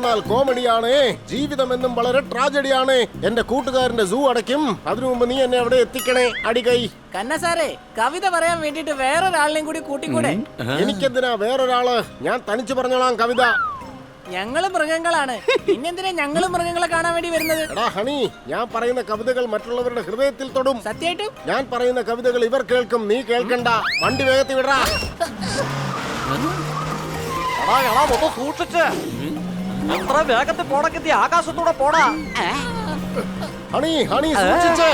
വന്നാൽ കോമഡിയാണ്, ജീവിതമെന്നും വളരെ ട്രാജഡിയാണ്. എന്റെ കൂട്ടുകാരന്റെ സൂ അടയ്ക്കും. അതിനു മുമ്പ് നീ എന്നെ അവിടെ എത്തിക്കണേ. അടികൈ കന്ന സാറേ, കവിത പറയാൻ വേണ്ടിട്ട് വേറൊരാളിനെയും കൂടി കൂട്ടിക്കൂടെ? എനിക്കെന്തിനാ വേറൊരാള്? ഞാൻ തനിച്ചു പറഞ്ഞോളാം കവിത. ഞങ്ങള് മൃഗങ്ങളാണ്, പിന്നെന്തിനാ ഞങ്ങള് മൃഗങ്ങളെ കാണാൻ വേണ്ടി വരുന്നത്? എടാ ഹണി, ഞാൻ പറയുന്ന കവിതകൾ മറ്റുള്ളവരുടെ ഹൃദയത്തിൽ തൊടും. സത്യമായിട്ടും ഞാൻ പറയുന്ന കവിതകൾ ഇവർ കേൾക്കും, നീ കേൾക്കണ്ട. വണ്ടി വേഗത്തിൽ വിടറാ. സൂക്ഷിച്ച് എത്ര വേഗത്തിൽ പോടക്കെത്തി ആകാശത്തൂടെ പോടാ. ഹണി ഹണി സൂക്ഷിച്ച്.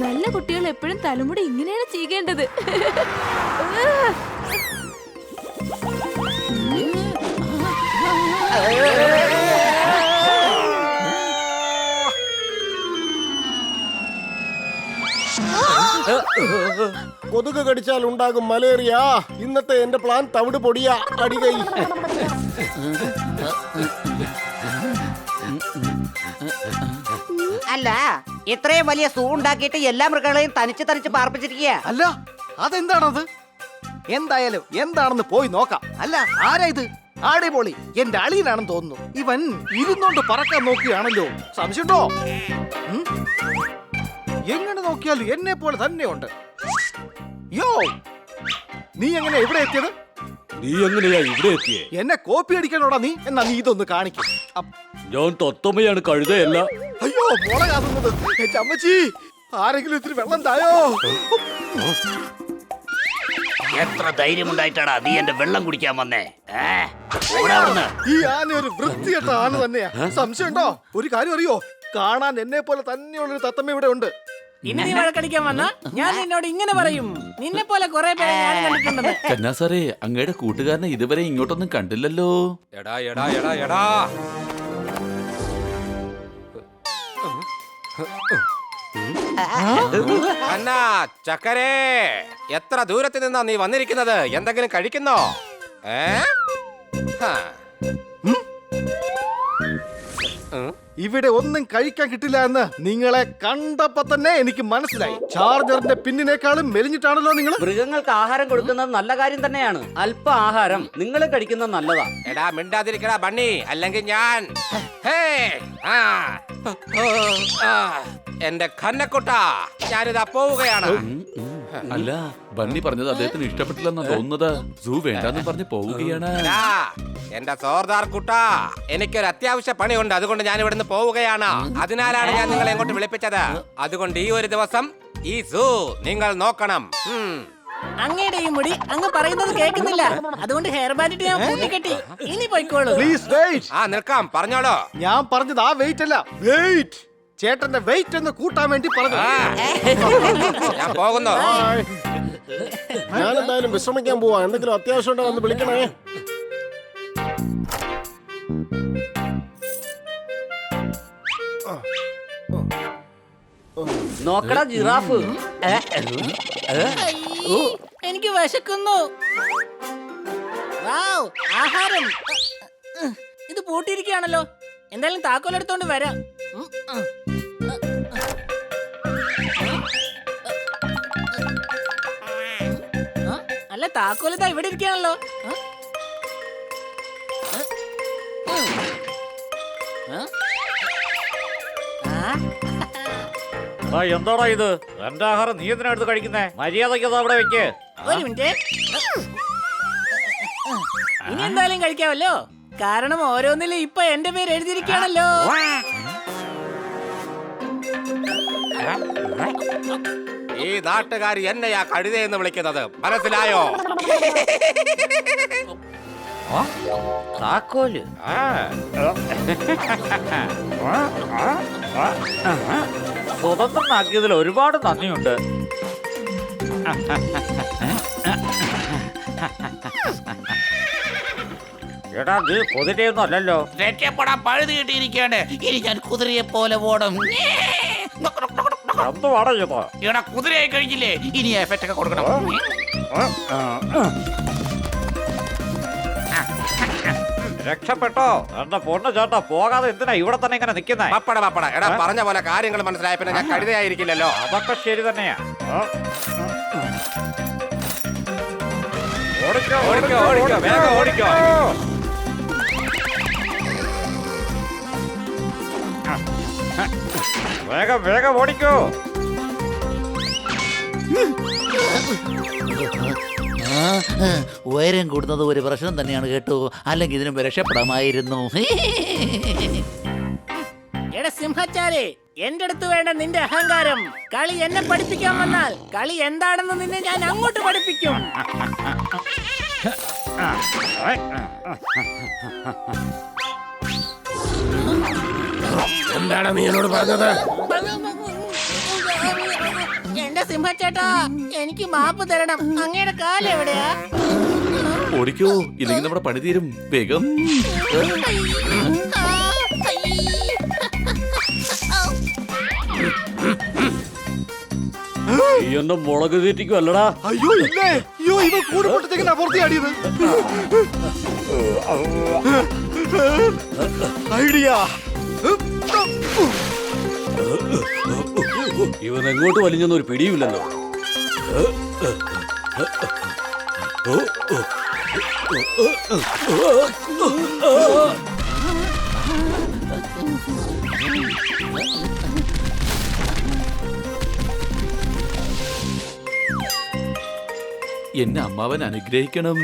നല്ല കുട്ടികൾ എപ്പോഴും തലമുടി ഇങ്ങനെയാണ് ചെയ്യേണ്ടത്. കൊതുക് കടിച്ചാൽ ഉണ്ടാകും മലേറിയ. ഇന്നത്തെ എന്റെ പ്ലാൻ തവിട് പൊടിയാ. അടികൈ അല്ല, ഇത്രയും വലിയ സൂ ഉണ്ടാക്കിയിട്ട് എല്ലാ മൃഗങ്ങളെയും തനിച്ച് തനിച്ച് പാർപ്പിച്ചിരിക്കുക. അല്ല, അതെന്താണത്? എന്തായാലും എന്താണെന്ന് പോയി നോക്കാം. അല്ല, ആരാ ഇത്? അടിപൊളി, എന്റെ അളിയനാണെന്ന് തോന്നുന്നു. ഇവൻ ഇരുന്നോണ്ട് പറക്കാൻ നോക്കുകയാണല്ലോ. സംശയമുണ്ടോ? എങ്ങനെ നോക്കിയാലും എന്നെ പോലെ തന്നെയുണ്ട്. യോ, നീ എങ്ങനെയാ ഇവിടെ എത്തിയത്? നീ എങ്ങനെയാ ഇവിടെ എത്തിയേ? എന്നെ കോപ്പി അടിക്കാനോടാ നീ? എന്നാ നീ ഇതൊന്ന് കാണിക്കും. ഞാൻ തത്വമയാണ്, കഴുതയല്ല. അയ്യോ, മോളെ കാതുന്നത്. ചമ്മച്ചി, ആരെങ്കിലും ഇത്തിരി വെള്ളം തായോ. എത്ര ധൈര്യമുണ്ടായിട്ടാടാ നീ എന്റെ വെള്ളം കുടിക്കാൻ വന്നേ? ഈ ആന ഒരു വൃത്തികെട്ട ആന തന്നെയാ. സംശയമുണ്ടോ? ഒരു കാര്യം അറിയോ, കാണാൻ എന്നെ പോലെ തന്നെയുള്ളൊരു തത്തമ്മ ഇവിടെ ഉണ്ട്. ഇനി നീ വഴക്കടിക്കാൻ വന്ന ഞാൻ നിന്നോട് ഇങ്ങനെ പറയും, നിന്നെ പോലെ കുറെ പേരെ ഞാൻ കണ്ടിട്ടുണ്ടെന്ന്. കന്നാ സാറേ, അങ്ങയുടെ കൂട്ടുകാരനെ ഇതുവരെ ഇങ്ങോട്ടൊന്നും കണ്ടില്ലല്ലോ. എടാ എടാ എടാ എടാ, അന്നാ ചക്കരേ, എത്ര ദൂരത്ത് നിന്നാ നീ വന്നിരിക്കുന്നത്? എന്തെങ്കിലും കഴിക്കുന്നോ? ഇവിടെ ഒന്നും കഴിക്കാൻ കിട്ടില്ല എന്ന് നിങ്ങളെ കണ്ടപ്പോ തന്നെ എനിക്ക് മനസ്സിലായി. ചാർജറിന്റെ പിന്നിനേക്കാളും മെലിഞ്ഞിട്ടാണല്ലോ നിങ്ങൾ. മൃഗങ്ങൾക്ക് ആഹാരം കൊടുക്കുന്നത് നല്ല കാര്യം തന്നെയാണ്. അല്പ ആഹാരം നിങ്ങൾ കഴിക്കുന്നത് നല്ലതാ. എടാ മിണ്ടാതിരിക്കടാ ബണ്ണി, അല്ലെങ്കിൽ ഞാൻ എന്റെ കന്നക്കുട്ട, ഞാനിതാ പോവുകയാണ്. അല്ല, ബണ്ണി പറഞ്ഞത് അദ്ദേഹത്തിന് ഇഷ്ടപ്പെട്ടില്ലെന്നാ തോന്നുന്നത്. സൂ വേണ്ടെന്ന് പറഞ്ഞ് പോവുകയാണ്. എന്റെ സോർദാർ കുട്ട, എനിക്കൊരു അത്യാവശ്യ പണിയുണ്ട്, അതുകൊണ്ട് ഞാൻ ഇവിടുന്ന് പോവുകയാണ്. അതിനാലാണ് ഞാൻ നിങ്ങളെ ഇങ്ങോട്ട് വിളിപ്പിച്ചത്. അതുകൊണ്ട് ഈ ഒരു ദിവസം ഈ സൂ നിങ്ങൾ നോക്കണം. അങ്ങയുടെ ഈ മുടി അങ്ങ് പറയുന്നത് കേൾക്കുന്നില്ല, അതുകൊണ്ട് ഹെയർ ബാൻഡ് ഞാൻ കൂട്ടിക്കെട്ടി. ഇനി പോയിക്കോളൂ. Please wait. നിൽക്കാം, പറഞ്ഞോളോ. ഞാൻ പറഞ്ഞത് ആ വെയിറ്റ് അല്ല, വെയിറ്റ്. ചേട്ടന്റെ വെയിറ്റ് എന്ന് കൂട്ടാൻ വേണ്ടി പറഞ്ഞു. ഞാൻ പോകുന്നു. ഞാൻ എന്തായാലും വിശ്രമിക്കാൻ പോവാ. എന്തെങ്കിലും അത്യാവശ്യം ഉണ്ടോ എന്ന് വിളിക്കണേ. നോക്കടാ ജിറാഫ്. എനിക്ക് വിശക്കുന്നു. വൗ, ആഹാരം. ഇത് പൂട്ടിയിരിക്കുകയാണല്ലോ. എന്തായാലും താക്കോലെടുത്തോണ്ട് വരാം. അല്ല, താക്കോലിതാ ഇവിടെ ഇരിക്കുകയാണല്ലോ. എന്താടാ ഇത്? എന്റെ ആഹാരം നീ എന്തിനാ എടുത്ത് കഴിക്കുന്നേ? മര്യാദയ്ക്ക് അവിടെ വെക്ക്. ഒരു മിനിറ്റ്. ഇനി എന്തായാലും കഴിക്കാമല്ലോ, കാരണം ഓരോന്നിലും ഇപ്പൊ എന്റെ പേര് എഴുതിയിരിക്കുകയാണല്ലോ. ഈ നാട്ടുകാരി എന്നെയാ കഴുതയെന്ന് വിളിക്കുന്നത്, മനസ്സിലായോ? താക്കോല്. സ്വതന്ത്രനാക്കിയതിൽ ഒരുപാട് നന്ദിയുണ്ട്. എടാ, നീ കുതിരയൊന്നും അല്ലല്ലോ. രക്ഷപ്പെടാൻ പഴുത് കിട്ടിയിരിക്കുകയാണ്. ഇനി ഞാൻ കുതിരയെ പോലെ ഓടും. എന്തുവാടാ ഇത്? ഇവിടെ കുതിരയെ കഴിഞ്ഞില്ലേ, ഇനി എഫക്റ്റ് ഒക്കെ കൊടുക്കണം. രക്ഷപ്പെട്ടോ? എന്റെ പൊണ്ണു ചേട്ടാ, പോകാതെ എന്തിനാ ഇവിടെ തന്നെ ഇങ്ങനെ നിൽക്കുന്നേ? പപ്പട പപ്പട. എടാ, പറഞ്ഞ പോലെ കാര്യങ്ങൾ മനസ്സിലായ പിന്നെ ഞാൻ കഴുതയായിരിക്കില്ലല്ലോ. അതൊക്കെ ശരി തന്നെയാ. ഓടിക്കോ ഓടിക്കോ വേഗം ഓടിക്കോ. വേഗം വേഗം ഓടിക്കോ. ഉയരം കൂടുന്നത് ഒരു പ്രശ്നം തന്നെയാണ് കേട്ടോ, അല്ലെങ്കിൽ ഇതിനും രക്ഷപ്പെടാമായിരുന്നു. എടാ സിംഹച്ചാരെ, എന്റെ അടുത്ത് വേണ്ട നിന്റെ അഹങ്കാരം. കളി എന്നെ പഠിപ്പിക്കാൻ വന്നാൽ കളി എന്താണെന്ന് നിന്നെ ഞാൻ അങ്ങോട്ട് പഠിപ്പിക്കും. എന്താണ് നീ എന്നോട് പറഞ്ഞത്? എന്റെ സിംഹച്ചേട്ടാ, എനിക്ക് മാപ്പ് തരണം. അങ്ങയുടെ കാലം എവിടെയാ? ഓടിക്കോ, ഇല്ലെങ്കിൽ നമ്മുടെ പണി തീരും. വേഗം. നീ എന്നെ മുളക് തീറ്റിക്കും അല്ലടാ. അയ്യോ ഇല്ലേ, അയ്യോ ഇവ കൂടുപൊട്ടത്തേക്കാ പുറത്തി ആടിയത്. ഐഡിയ. ഇവൻ എങ്ങോട്ട് വലിഞ്ഞൊന്നും ഒരു പിടിയുമില്ലല്ലോ. എന്നെ അമ്മാവൻ അനുഗ്രഹിക്കണം.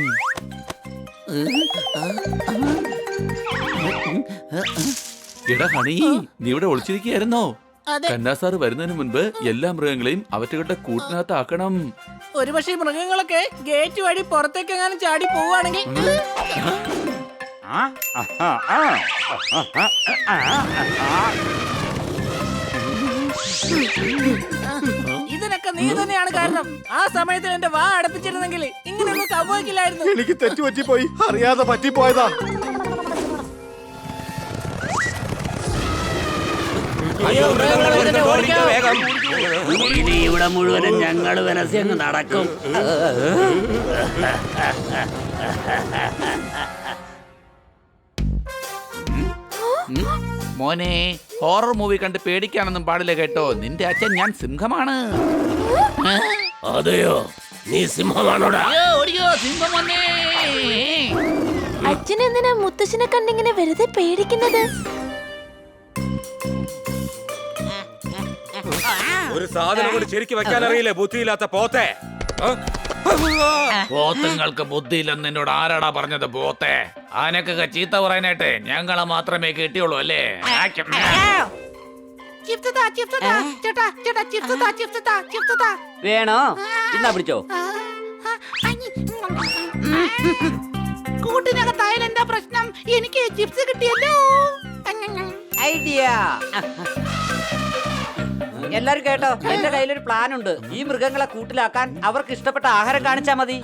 എടാ ഹണി, നീ ഇവിടെ ഒളിച്ചിരിക്കുകയായിരുന്നോ? അതെ. കന്നാസാറ് വരുന്നതിന് മുൻപ് എല്ലാ മൃഗങ്ങളെയും അവറ്റകളുടെ കൂട്ടിനകത്ത് ആക്കണം. ഒരുപക്ഷെ മൃഗങ്ങളൊക്കെ ഗേറ്റ് വഴി പുറത്തേക്കെങ്ങാനും ചാടി പോവുകയാണെങ്കിൽ ഇതിനൊക്കെ നീ തന്നെയാണ് കാരണം. ആ സമയത്ത് എന്റെ വാ അടപ്പിച്ചിരുന്നെങ്കിൽ ഇങ്ങനെയൊന്നും സംഭവിക്കില്ലായിരുന്നു. എനിക്ക് തെറ്റുപറ്റിപ്പോയി, അറിയാതെ പറ്റിപ്പോയതാ. വേഗം. ഇനി ഇവിടെ മുഴുവനും ഞങ്ങൾ വെനസ്യങ്ങ് നടക്കും. മോനെ, ഹൊറർ മൂവി കണ്ട് പേടിക്കാനൊന്നും പാടില്ല കേട്ടോ. നിന്റെ അച്ഛൻ ഞാൻ സിംഹമാണ്. അതെയോ, നീ സിംഹമാണോടാ? സിംഹം വന്നേ. അച്ഛൻ എന്തിനാ മുത്തശ്ശനെ കണ്ടിങ്ങനെ വെറുതെ പേടിക്കുന്നത്? ഒരു സാധനം കൊണ്ട് ശരിക്കും വെക്കാൻ അറിയില്ലേ, ബുദ്ധിയില്ലാത്ത പോത്തെ. പോത്തുങ്ങൾക്ക് ബുദ്ധിയില്ലെന്ന് എന്നോട് ആരാടാ പറഞ്ഞത്? പോത്തെ ആനക്കൊക്കെ ചീത്ത പറയാനായിട്ട് ഞങ്ങളെ മാത്രമേ കിട്ടിയുള്ളൂ അല്ലേ? വേണോ? ഇന്നാ പിടിച്ചോ. കൂട്ടിനകത്തായാലും എന്താ പ്രശ്നം? എനിക്ക് ചിപ്സ് കിട്ടിയല്ലോ. ഐഡിയ. എല്ലാരും കേട്ടോ, എന്റെ കയ്യിലൊരു പ്ലാൻ ഉണ്ട്. ഈ മൃഗങ്ങളെ കൂട്ടിലാക്കാൻ അവർക്ക് ഇഷ്ടപ്പെട്ട ആഹാരം കാണിച്ചാ മതി.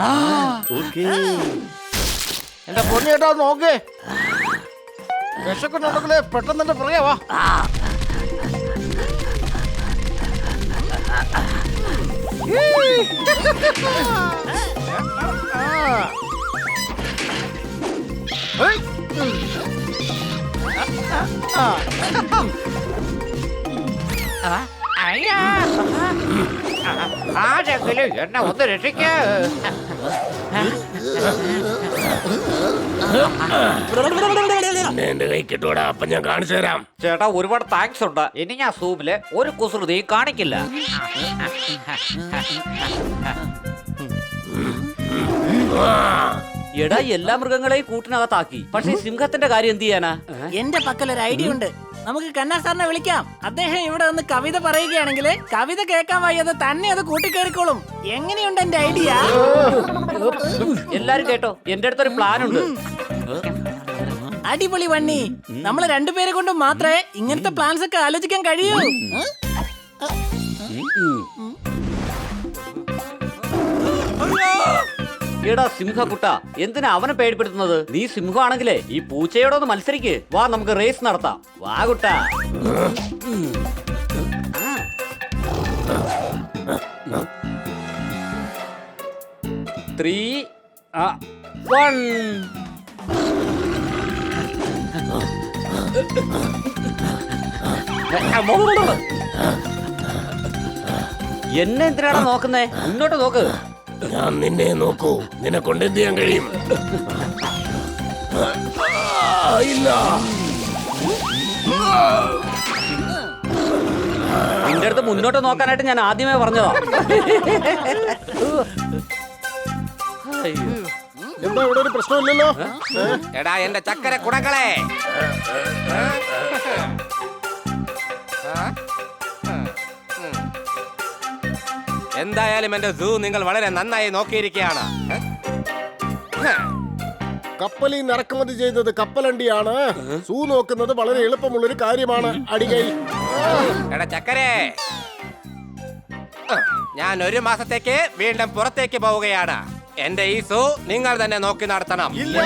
എന്റെ പൊന്നേട്ടാ നോക്കേ, വിശക്കുന്നുണ്ടെങ്കിലേ പെട്ടെന്ന് എന്റെ പുറകെ വാ. ആരെങ്കിലും എന്നെ ഒന്ന് രക്ഷിക്ക. എന്റെ കൈ കിട്ടൂടാ, അപ്പൊ ഞാൻ കാണിച്ചു തരാം. ചേട്ടാ ഒരുപാട് താങ്ക്സ് ഉണ്ട്. ഇനി ഞാൻ സൂമില് ഒരു കുസൃതി കാണിക്കില്ല. എടാ, എല്ലാ മൃഗങ്ങളെയും കൂട്ടിനകത്താക്കി. പക്ഷെ സിംഹത്തിന്റെ കാര്യം എന്ത് ചെയ്യാനാ? എന്റെ പക്കൽ ഒരു ഐഡിയ ഉണ്ട്. നമുക്ക് കന്നാ സാറിനെ വിളിക്കാം. അദ്ദേഹം ഇവിടെ നിന്ന് കവിത പറയുകയാണെങ്കിൽ കവിത കേൾക്കാൻ വയ്യാതെ തന്നെ അത് കൂട്ടിക്കേറിക്കോളും. എങ്ങനെയുണ്ട് എന്റെ ഐഡിയ? എല്ലാരും കേട്ടോ, എന്റെ അടുത്തൊരു പ്ലാൻ ഉണ്ട്. അടിപൊളി വണ്ണി. നമ്മള് രണ്ടുപേരെ കൊണ്ട് മാത്രമേ ഇങ്ങനത്തെ പ്ലാൻസ് ഒക്കെ ആലോചിക്കാൻ കഴിയൂ. എടാ സിംഹക്കുട്ട, എന്തിനാ അവനെ പേടിപ്പെടുത്തുന്നത്? നീ സിംഹമാണെങ്കിലേ ഈ പൂച്ചയോടൊന്ന് മത്സരിക്ക്. വാ, നമുക്ക് റേസ് നടത്താം. വാ കുട്ട. 3, 1. എന്നെ എന്തിനാണ് നോക്കുന്നേ? മുന്നോട്ട് നോക്ക്. ഞാൻ നിന്നെ നോക്കൂ, നിനക്കൊണ്ട് എന്ത് ചെയ്യാൻ കഴിയും? ഇല്ല. നിന്റെ അടുത്ത് മുന്നോട്ട് നോക്കാനായിട്ട് ഞാൻ ആദ്യമേ പറഞ്ഞതാ. അയ്യോ. എന്താ ഇവിടെ ഒരു പ്രശ്നമില്ലല്ലോ? എടാ എന്റെ ചക്കര കുടങ്ങളെ, എന്തായാലും എന്റെ സൂ നിങ്ങൾ വളരെ നന്നായി നോക്കിയിരിക്കുകയാണ്. കപ്പലിൽ നിന്ന് ഇറക്കുമതി ചെയ്തത് കപ്പലണ്ടിയാണ്. സൂ നോക്കുന്നത് വളരെ എളുപ്പമുള്ളൊരു കാര്യമാണ്. അടികൈ. എടാ ചക്കരെ, ഞാൻ 1 മാസത്തേക്ക് വീണ്ടും പുറത്തേക്ക് പോവുകയാണ്. എന്റെ ഈ സൂ നിങ്ങൾ തന്നെ നോക്കി നടത്തണം. ഇല്ല.